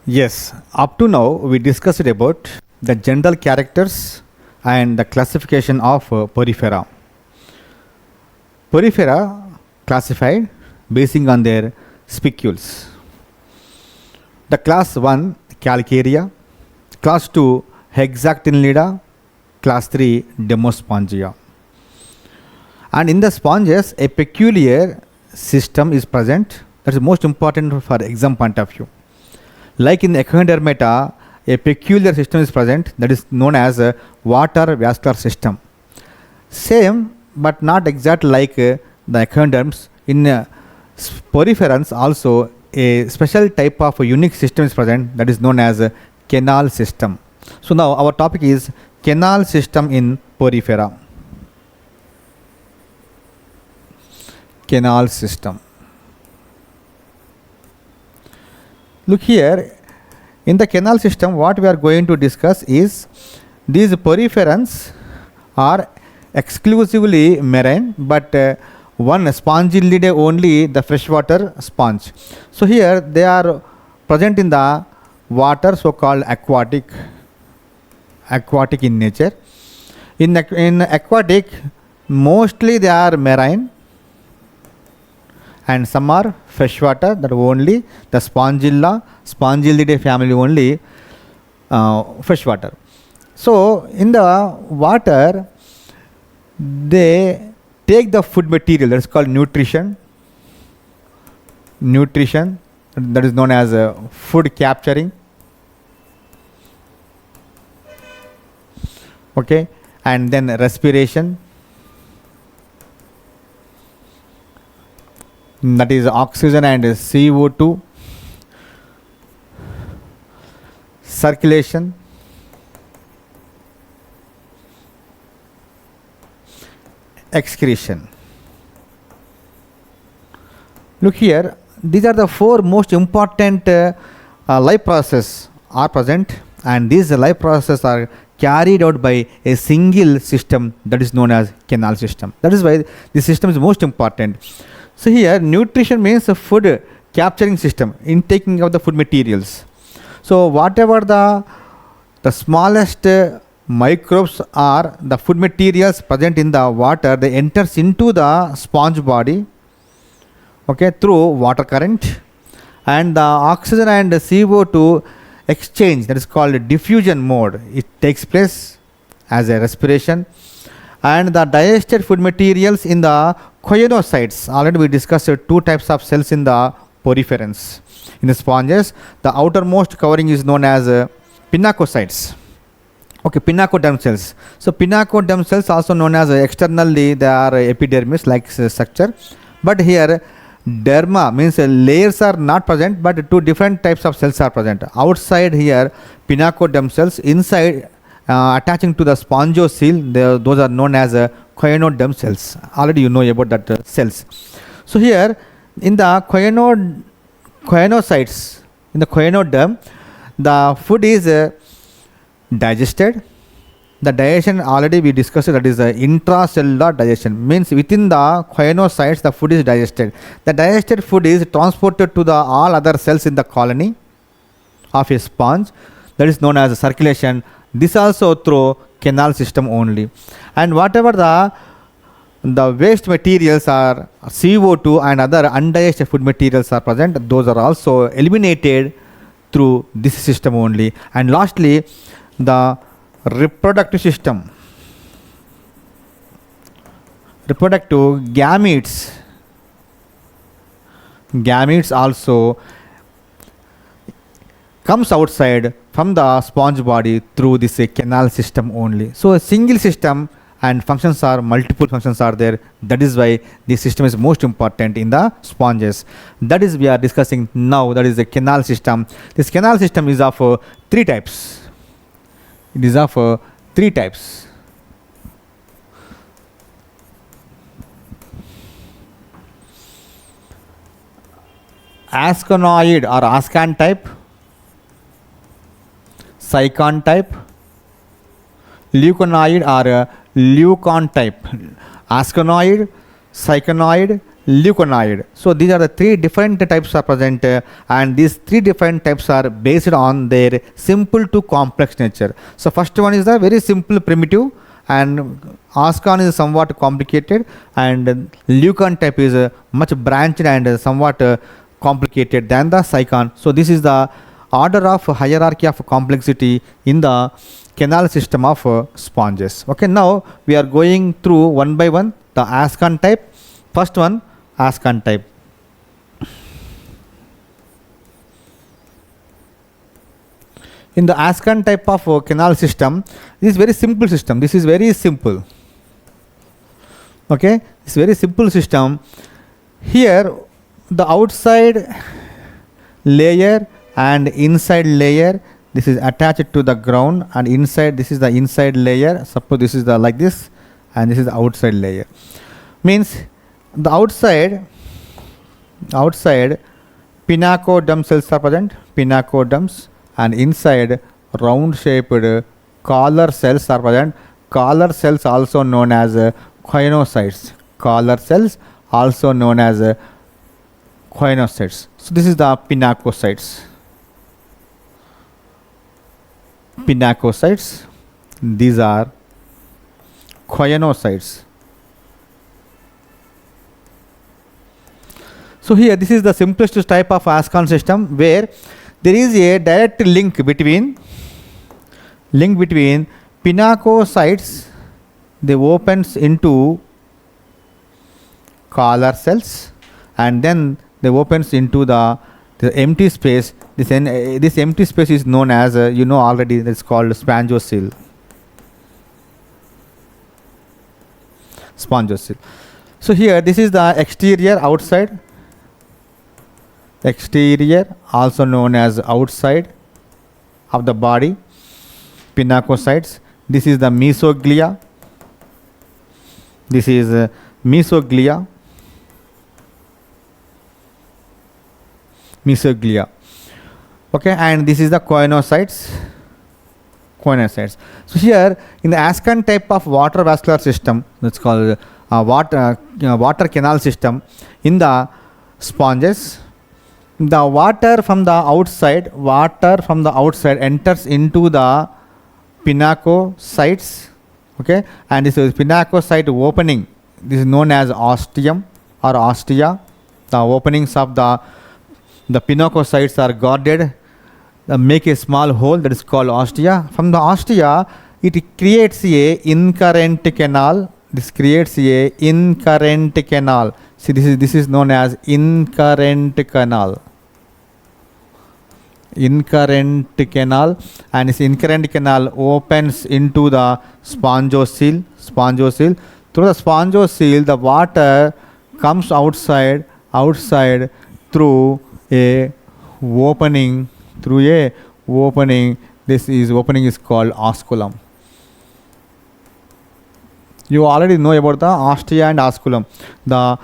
Yes, up to now we discussed about the general characters and the classification of Porifera. Porifera classified basing on their spicules. The class 1 Calcarea, class 2 Hexactinellida, class 3 Demospongia. And in the sponges, a peculiar system is present that is most important for exam point of view. Like in Echinodermata, a peculiar system is present that is known as a water vascular system. Same but not exactly like the echinoderms. In Poriferans also a special type of a unique system is present that is known as a canal system. So now our topic is canal system in Porifera. Canal system. Look here, in the canal system what we are going to discuss is these Poriferans are exclusively marine, but one Spongillidae only the freshwater sponge. So here they are present in the water, so called aquatic in nature. In aquatic mostly they are marine and some are freshwater, that only the Spongillidae family only freshwater. So in the water they take the food material, that is called nutrition, that is known as food capturing, okay, and then respiration, that is oxygen and CO2, circulation, excretion. Look here, these are the four most important life processes are present, and these life processes are carried out by a single system that is known as canal system. That is why this system is most important. So here nutrition means a food capturing system in taking of the food materials. So whatever the smallest microbes are the food materials present in the water, they enters into the sponge body, okay, through water current, and the oxygen and the CO2 exchange, that is called diffusion mode, it takes place as a respiration, and the digested food materials in the choanocytes. Already we discussed two types of cells in the poriferans. In the sponges, the outermost covering is known as pinacocytes. Okay, pinacoderm cells. So pinacoderm cells also known as externally they are epidermis like structure, but here derma means layers are not present, but two different types of cells are present. Outside here pinacoderm cells, inside attaching to the spongocoel, those are known as choanoderm cells. Already you know about that cells. So here in the choanocytes, in the choanoderm, the food is digested. The digestion already we discussed, that is intracellular digestion, means within the choanocytes the food is digested. The digested food is transported to the all other cells in the colony of a sponge, that is known as circulation. This also through canal system only. And whatever the waste materials are CO2 and other undigested food materials are present, those are also eliminated through this system only. And lastly, the reproductive system, reproductive gametes also comes outside from the sponge body through this canal system only. So a single system and functions are multiple functions are there. That is why this system is most important in the sponges. That is we are discussing now, that is the canal system. This canal system is of three types. It is of three types. Asconoid or Ascan type, Sycon type, Leuconoid or Leucon type. Asconoid, Syconoid, Leuconoid. So these are the three different types are present, and these three different types are based on their simple to complex nature. So first one is the very simple primitive, and Ascon is somewhat complicated, and Leucon type is much branched and somewhat complicated than the Sycon. So this is the order of hierarchy of complexity in the canal system of sponges. Okay, now we are going through one by one the Ascon type. First one, Ascon type. In the Ascon type of canal system, this is very simple system. This is very simple. Okay, it's very simple system. Here, the outside layer and inside layer, this is attached to the ground, and inside, this is the inside layer. Suppose this is the like this, and this is the outside layer. Means the outside pinacoderm cells are present, pinacoderms, and inside round shaped collar cells are present. Collar cells also known as choanocytes. Collar cells also known as choanocytes. So this is the pinacocytes. Pinacocytes. These are choanocytes. So here this is the simplest type of Ascon system, where there is a direct link between pinacocytes. They opens into collar cells, and then they opens into the empty space. This empty space is known as you know already, that's called Spongocoel. Spongocoel. So here this is the exterior, outside. Exterior, also known as outside of the body, pinacocytes. This is the mesoglia. This is mesoglia. Mesoglia. Okay, and this is the choanocytes. Choanocytes. So here in the Ascon type of water vascular system, that's called water canal system, in the sponges, the water from the outside enters into the pinacocytes. Okay, and this is pinacocyte opening. This is known as ostium or ostia. The openings of the pinacocytes are guarded. Make a small hole, that is called ostia. From the ostia, it creates a incurrent canal. This creates a incurrent canal. See, this is known as incurrent canal. Incurrent canal, and this incurrent canal opens into the spongocoel. Through the spongocoel, the water comes outside through a opening. This opening is called Osculum. You already know about the Ostia and Osculum. The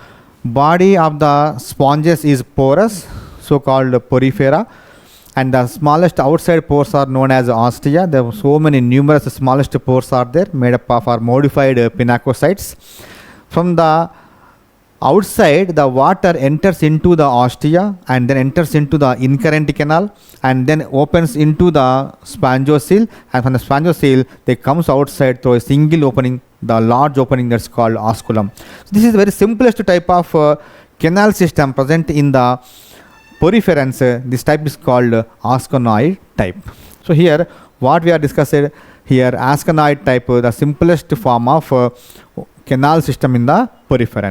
body of the sponges is porous, so called Porifera, and the smallest outside pores are known as Ostia. There are so many numerous smallest pores are there, made up of our modified pinacocytes. From the outside, the water enters into the ostia and then enters into the incurrent canal and then opens into the spongocoel, and from the spongocoel they comes outside through a single opening, the large opening, that's called osculum. So this is the very simplest type of canal system present in the poriferans. This type is called Asconoid type. So here what we are discussing here, Asconoid type, the simplest form of canal system in the poriferan.